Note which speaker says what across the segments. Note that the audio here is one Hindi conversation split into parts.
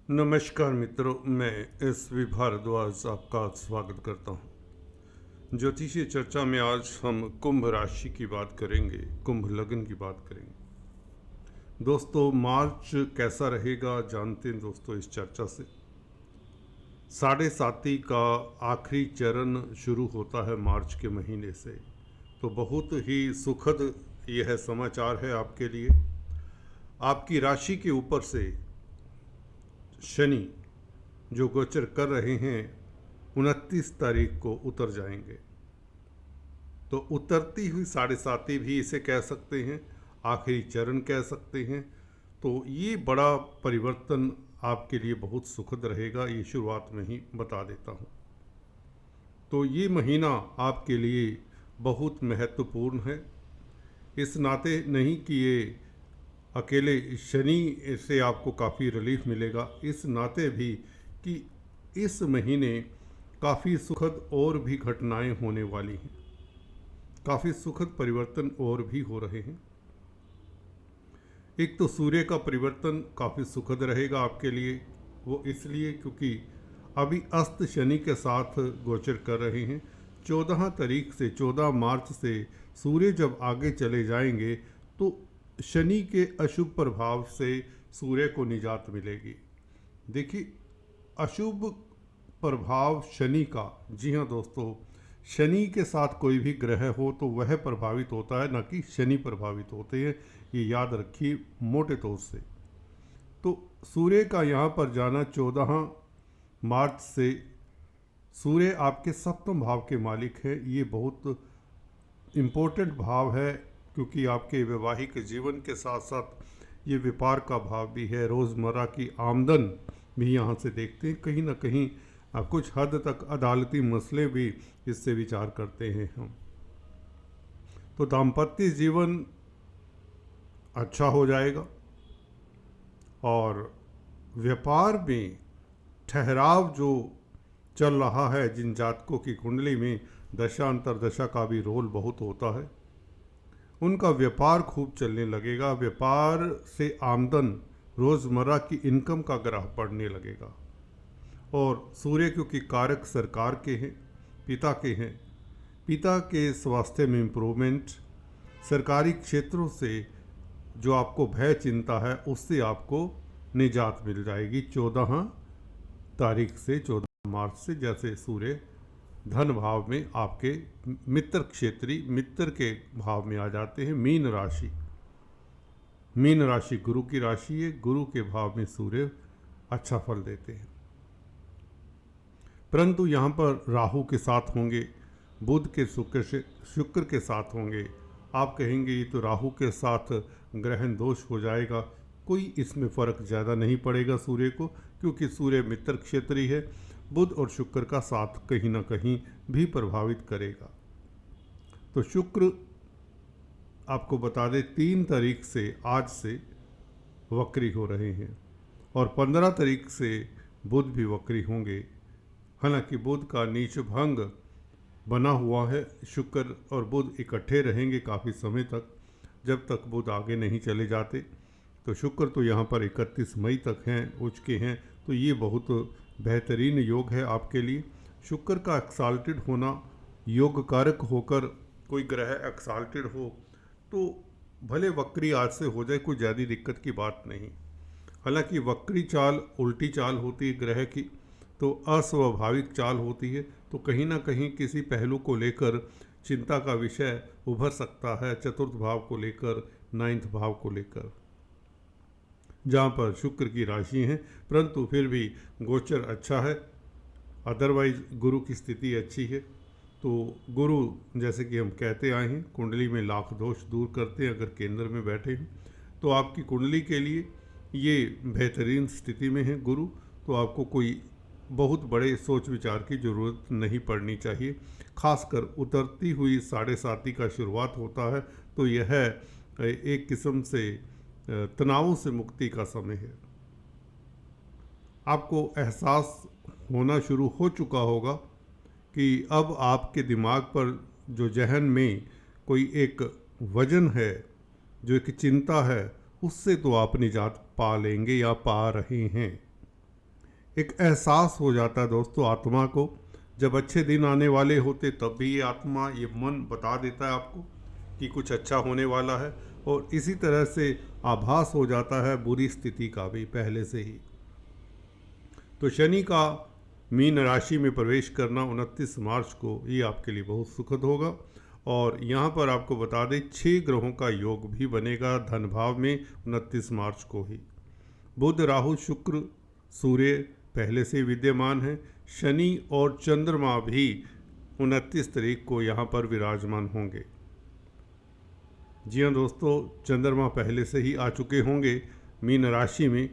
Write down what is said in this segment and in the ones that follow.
Speaker 1: नमस्कार मित्रों, मैं एस.वी. भारद्वाज आपका स्वागत करता हूँ। ज्योतिषीय चर्चा में आज हम कुंभ राशि की बात करेंगे, कुंभ लग्न की बात करेंगे। दोस्तों, मार्च कैसा रहेगा जानते हैं दोस्तों इस चर्चा से। साढ़े साती का आखिरी चरण शुरू होता है मार्च के महीने से, तो बहुत ही सुखद यह समाचार है आपके लिए। आपकी राशि के ऊपर से शनि जो गोचर कर रहे हैं 29 तारीख को उतर जाएंगे। तो उतरती हुई साढ़े साती भी इसे कह सकते हैं, आखिरी चरण कह सकते हैं। तो ये बड़ा परिवर्तन आपके लिए बहुत सुखद रहेगा, ये शुरुआत में ही बता देता हूँ। तो ये महीना आपके लिए बहुत महत्वपूर्ण है, इस नाते नहीं कि ये अकेले शनि से आपको काफ़ी रिलीफ मिलेगा, इस नाते भी कि इस महीने काफ़ी सुखद और भी घटनाएं होने वाली हैं, काफ़ी सुखद परिवर्तन और भी हो रहे हैं। एक तो सूर्य का परिवर्तन काफ़ी सुखद रहेगा आपके लिए, वो इसलिए क्योंकि अभी अस्त शनि के साथ गोचर कर रहे हैं। 14 तारीख से 14 मार्च से सूर्य जब आगे चले जाएंगे तो शनि के अशुभ प्रभाव से सूर्य को निजात मिलेगी। देखिए, अशुभ प्रभाव शनि का, जी हाँ दोस्तों, शनि के साथ कोई भी ग्रह हो तो वह प्रभावित होता है, न कि शनि प्रभावित होते हैं, ये याद रखिए मोटे तौर से। तो सूर्य का यहाँ पर जाना 14 मार्च से, सूर्य आपके सप्तम भाव के मालिक है, ये बहुत इम्पोर्टेंट भाव है क्योंकि आपके वैवाहिक जीवन के साथ साथ ये व्यापार का भाव भी है। रोज़मर्रा की आमदन भी यहाँ से देखते हैं, कहीं ना कहीं कुछ हद तक अदालती मसले भी इससे विचार करते हैं हम। तो दाम्पत्य जीवन अच्छा हो जाएगा और व्यापार में ठहराव जो चल रहा है, जिन जातकों की कुंडली में दशा अंतरदशा का भी रोल बहुत होता है, उनका व्यापार खूब चलने लगेगा। व्यापार से आमदन, रोज़मर्रा की इनकम का ग्राफ बढ़ने लगेगा। और सूर्य क्योंकि कारक सरकार के हैं, पिता के हैं, पिता के स्वास्थ्य में इम्प्रूवमेंट, सरकारी क्षेत्रों से जो आपको भय चिंता है उससे आपको निजात मिल जाएगी 14 तारीख से, 14 मार्च से। जैसे सूर्य धन भाव में आपके मित्र क्षेत्रीय मित्र के भाव में आ जाते हैं। मीन राशि, मीन राशि गुरु की राशि है, गुरु के भाव में सूर्य अच्छा फल देते हैं। परंतु यहाँ पर राहु के साथ होंगे, बुध के शुक्र के साथ होंगे। आप कहेंगे ये तो राहु के साथ ग्रहण दोष हो जाएगा, कोई इसमें फ़र्क ज़्यादा नहीं पड़ेगा सूर्य को, क्योंकि सूर्य मित्र क्षेत्रीय है। बुध और शुक्र का साथ कहीं ना कहीं भी प्रभावित करेगा। तो शुक्र आपको बता दें 3 तारीख से, आज से वक्री हो रहे हैं और 15 तारीख से बुध भी वक्री होंगे। हालांकि बुध का नीच भंग बना हुआ है, शुक्र और बुध इकट्ठे रहेंगे काफ़ी समय तक, जब तक बुध आगे नहीं चले जाते। तो शुक्र तो यहाँ पर 31 मई तक हैं, उच्च के हैं, तो ये बहुत बेहतरीन योग है आपके लिए। शुक्र का एक्साल्टेड होना, योग कारक होकर कोई ग्रह एक्साल्टेड हो तो भले वक्री आज से हो जाए, कोई ज़्यादा दिक्कत की बात नहीं। हालांकि वक्री चाल उल्टी चाल होती है ग्रह की, तो अस्वाभाविक चाल होती है, तो कहीं ना कहीं किसी पहलू को लेकर चिंता का विषय उभर सकता है, चतुर्थ भाव को लेकर, 9th भाव को लेकर, जहाँ पर शुक्र की राशि है। परंतु फिर भी गोचर अच्छा है, अदरवाइज गुरु की स्थिति अच्छी है। तो गुरु, जैसे कि हम कहते आए हैं, कुंडली में लाख दोष दूर करते हैं। अगर केंद्र में बैठे हैं तो आपकी कुंडली के लिए ये बेहतरीन स्थिति में है गुरु, तो आपको कोई बहुत बड़े सोच विचार की ज़रूरत नहीं पड़नी चाहिए। खासकर उतरती हुई साढ़े साती का शुरुआत होता है तो यह एक किस्म से तनावों से मुक्ति का समय है। आपको एहसास होना शुरू हो चुका होगा कि अब आपके दिमाग पर जो जहन में कोई एक वजन है, जो एक चिंता है, उससे तो आप निजात पा लेंगे या पा रहे हैं। एक एहसास हो जाता है दोस्तों आत्मा को। जब अच्छे दिन आने वाले होते तब भी ये आत्मा, ये मन बता देता है आपको कि कुछ अच्छा होने वाला है, और इसी तरह से आभास हो जाता है बुरी स्थिति का भी पहले से ही। तो शनि का मीन राशि में प्रवेश करना 29 मार्च को ये आपके लिए बहुत सुखद होगा। और यहाँ पर आपको बता दें 6 ग्रहों का योग भी बनेगा धन भाव में 29 मार्च को ही। बुध, राहु, शुक्र, सूर्य पहले से विद्यमान है। शनि और चंद्रमा भी 29 तारीख को यहाँ पर विराजमान होंगे। जी हाँ दोस्तों, चंद्रमा पहले से ही आ चुके होंगे मीन राशि में,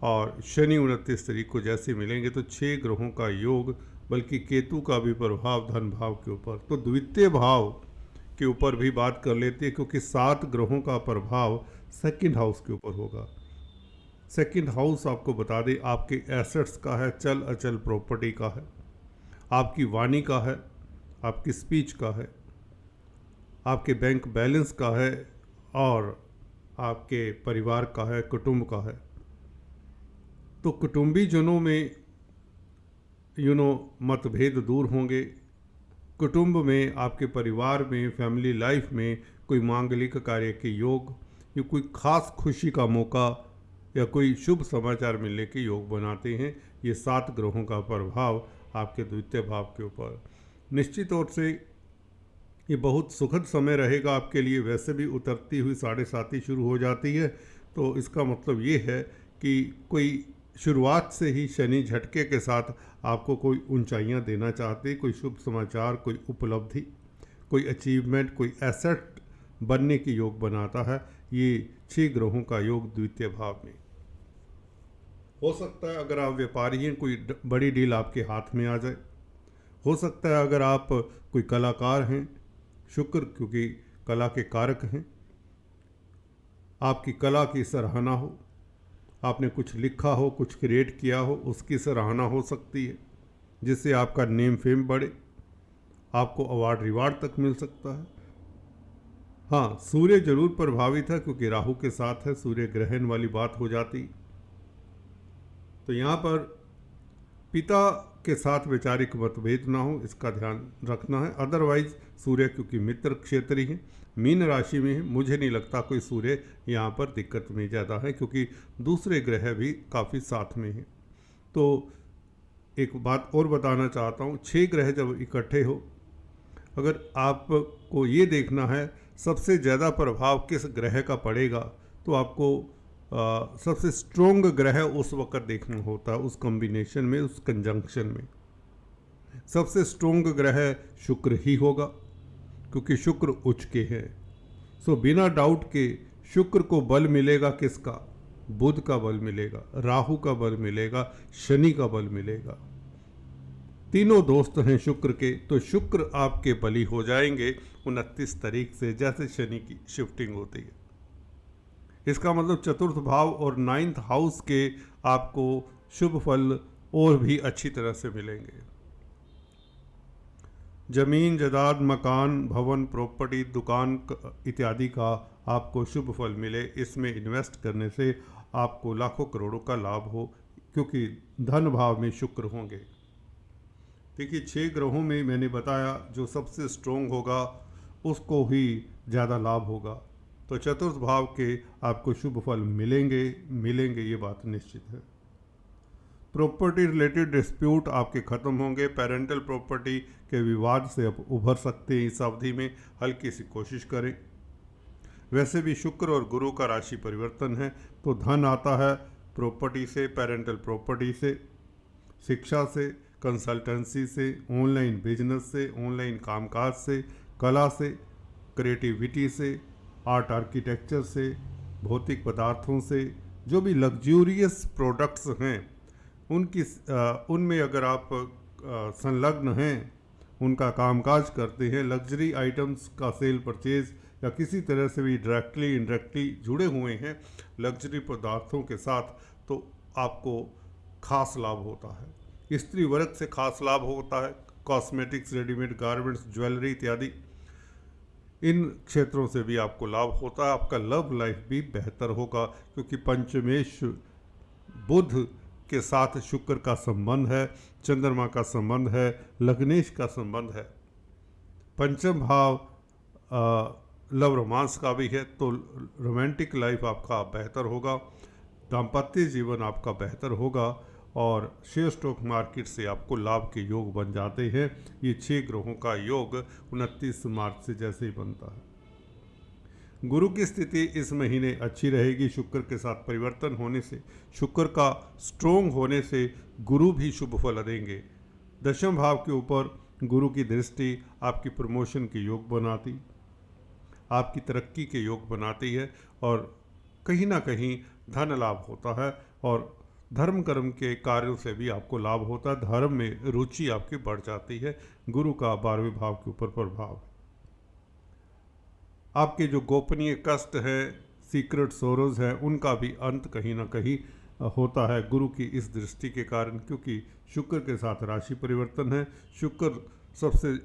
Speaker 1: और शनि 29 तारीख को जैसे मिलेंगे तो 6 ग्रहों का योग, बल्कि केतु का भी प्रभाव धन भाव के ऊपर, तो द्वितीय भाव के ऊपर भी बात कर लेते हैं, क्योंकि 7 ग्रहों का प्रभाव सेकंड हाउस के ऊपर होगा। सेकंड हाउस आपको बता दें आपके एसेट्स का है, चल अचल प्रॉपर्टी का है, आपकी वाणी का है, आपकी स्पीच का है, आपके बैंक बैलेंस का है, और आपके परिवार का है, कुटुंब का है। तो कुटुंबीजनों में मतभेद दूर होंगे। कुटुंब में, आपके परिवार में, फैमिली लाइफ में कोई मांगलिक कार्य के योग या कोई खास खुशी का मौका या कोई शुभ समाचार मिलने के योग बनाते हैं। ये 7 ग्रहों का प्रभाव आपके द्वितीय भाव के ऊपर। निश्चित तौर से ये बहुत सुखद समय रहेगा आपके लिए। वैसे भी उतरती हुई 7.5 शुरू हो जाती है, तो इसका मतलब ये है कि कोई शुरुआत से ही शनि झटके के साथ आपको कोई ऊंचाइयां देना चाहते, कोई शुभ समाचार, कोई उपलब्धि, कोई अचीवमेंट, कोई एसेट बनने के योग बनाता है। ये 6 ग्रहों का योग द्वितीय भाव में हो सकता है। अगर आप व्यापारी हैं, कोई बड़ी डील आपके हाथ में आ जाए। हो सकता है अगर आप कोई कलाकार हैं, शुक्र क्योंकि कला के कारक हैं, आपकी कला की सराहना हो, आपने कुछ लिखा हो, कुछ क्रिएट किया हो, उसकी सराहना हो सकती है, जिससे आपका नेम फेम बढ़े, आपको अवार्ड रिवार्ड तक मिल सकता है। हाँ, सूर्य जरूर प्रभावित है, क्योंकि राहु के साथ है, सूर्य ग्रहण वाली बात हो जाती। तो यहाँ पर पिता के साथ वैचारिक मतभेद ना हो, इसका ध्यान रखना है। अदरवाइज सूर्य क्योंकि मित्र क्षेत्रीय है, मीन राशि में है, मुझे नहीं लगता कोई सूर्य यहाँ पर दिक्कत में ज़्यादा है, क्योंकि दूसरे ग्रह भी काफ़ी साथ में हैं। तो एक बात और बताना चाहता हूँ, 6 ग्रह जब इकट्ठे हो, अगर आपको ये देखना है सबसे ज़्यादा प्रभाव किस ग्रह का पड़ेगा, तो आपको सबसे स्ट्रोंग ग्रह उस वक्त देखना होता है, उस कॉम्बिनेशन में, उस कंजंक्शन में। सबसे स्ट्रोंग ग्रह शुक्र ही होगा, क्योंकि शुक्र उच्च के हैं। सो बिना डाउट के शुक्र को बल मिलेगा किसका? बुध का बल मिलेगा, राहु का बल मिलेगा, शनि का बल मिलेगा। तीनों दोस्त हैं शुक्र के, तो शुक्र आपके बली हो जाएंगे 29 तारीख से, जैसे शनि की शिफ्टिंग होती है। इसका मतलब चतुर्थ भाव और 9th हाउस के आपको शुभ फल और भी अच्छी तरह से मिलेंगे। जमीन, जायदाद, मकान, भवन, प्रॉपर्टी, दुकान इत्यादि का आपको शुभ फल मिले, इसमें इन्वेस्ट करने से आपको लाखों करोड़ों का लाभ हो, क्योंकि धन भाव में शुक्र होंगे। देखिए 6 ग्रहों में मैंने बताया जो सबसे स्ट्रोंग होगा उसको ही ज़्यादा लाभ होगा। तो चतुर्थ भाव के आपको शुभ फल मिलेंगे, ये बात निश्चित है। प्रॉपर्टी रिलेटेड डिस्प्यूट आपके ख़त्म होंगे। पेरेंटल प्रॉपर्टी के विवाद से अब उभर सकते हैं। इस अवधि में हल्की सी कोशिश करें। वैसे भी शुक्र और गुरु का राशि परिवर्तन है, तो धन आता है प्रॉपर्टी से, पेरेंटल प्रॉपर्टी से, शिक्षा से, कंसल्टेंसी से, ऑनलाइन बिजनेस से, ऑनलाइन कामकाज से, कला से, क्रिएटिविटी से, आर्ट आर्किटेक्चर से, भौतिक पदार्थों से, जो भी लग्जूरियस प्रोडक्ट्स हैं उनमें अगर आप संलग्न हैं, उनका कामकाज करते हैं, लग्जरी आइटम्स का सेल परचेज या किसी तरह से भी डायरेक्टली इनडायरेक्टली जुड़े हुए हैं लग्जरी पदार्थों के साथ, तो आपको खास लाभ होता है। स्त्री वर्ग से खास लाभ होता है। कॉस्मेटिक्स, रेडीमेड गारमेंट्स, ज्वेलरी इत्यादि, इन क्षेत्रों से भी आपको लाभ होता है। आपका लव लाइफ भी बेहतर होगा, क्योंकि पंचमेश बुध के साथ शुक्र का संबंध है, चंद्रमा का संबंध है, लग्नेश का संबंध है। पंचम भाव लव रोमांस का भी है, तो रोमांटिक लाइफ आपका बेहतर होगा, दाम्पत्य जीवन आपका बेहतर होगा और शेयर स्टॉक मार्केट से आपको लाभ के योग बन जाते हैं। ये 6 ग्रहों का योग 29 मार्च से जैसे ही बनता है। गुरु की स्थिति इस महीने अच्छी रहेगी। शुक्र के साथ परिवर्तन होने से, शुक्र का स्ट्रोंग होने से गुरु भी शुभ फल देंगे। दशम भाव के ऊपर गुरु की दृष्टि आपकी प्रमोशन के योग बनाती, आपकी तरक्की के योग बनाती है और कहीं ना कहीं धन लाभ होता है और धर्म कर्म के कार्यों से भी आपको लाभ होता है। धर्म में रुचि आपकी बढ़ जाती है। गुरु का 12वें भाव के ऊपर प्रभाव है। आपके जो गोपनीय कष्ट है, सीक्रेट सोरोज है, उनका भी अंत कहीं ना कहीं होता है गुरु की इस दृष्टि के कारण, क्योंकि शुक्र के साथ राशि परिवर्तन है। शुक्र सबसे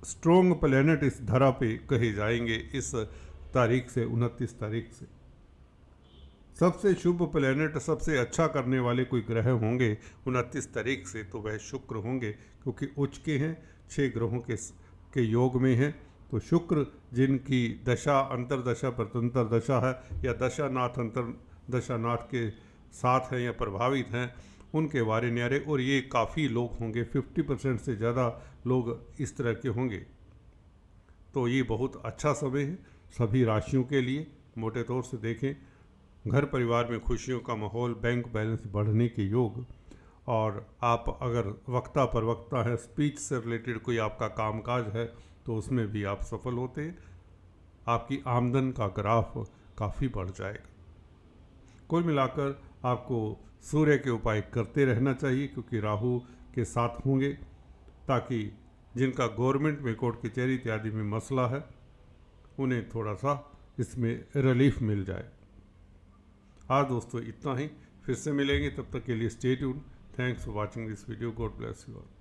Speaker 1: स्ट्रोंग प्लेनेट इस धरा पे कहे जाएंगे इस तारीख से, 29 तारीख से। सबसे शुभ प्लेनेट, सबसे अच्छा करने वाले कोई ग्रह होंगे 29 तारीख से तो वह शुक्र होंगे, क्योंकि उच्च के हैं, 6 ग्रहों के योग में हैं। तो शुक्र जिनकी दशा अंतरदशा प्रतंत्र दशा है या दशानाथ अंतर दशानाथ के साथ हैं या प्रभावित हैं, उनके वारे न्यारे, और ये काफ़ी लोग होंगे, 50% से ज़्यादा लोग इस तरह के होंगे। तो ये बहुत अच्छा समय है सभी राशियों के लिए। मोटे तौर से देखें, घर परिवार में खुशियों का माहौल, बैंक बैलेंस बढ़ने के योग, और आप अगर वक्ता प्रवक्ता है, स्पीच से रिलेटेड कोई आपका कामकाज है तो उसमें भी आप सफल होते हैं। आपकी आमदन का ग्राफ काफ़ी बढ़ जाएगा। कुल मिलाकर आपको सूर्य के उपाय करते रहना चाहिए, क्योंकि राहु के साथ होंगे, ताकि जिनका गवर्नमेंट में कोर्ट कचहरी इत्यादि में मसला है उन्हें थोड़ा सा इसमें रिलीफ मिल जाए। हाँ दोस्तों, इतना ही। फिर से मिलेंगे, तब तक के लिए stay tuned. Thanks for watching this video. God bless you all.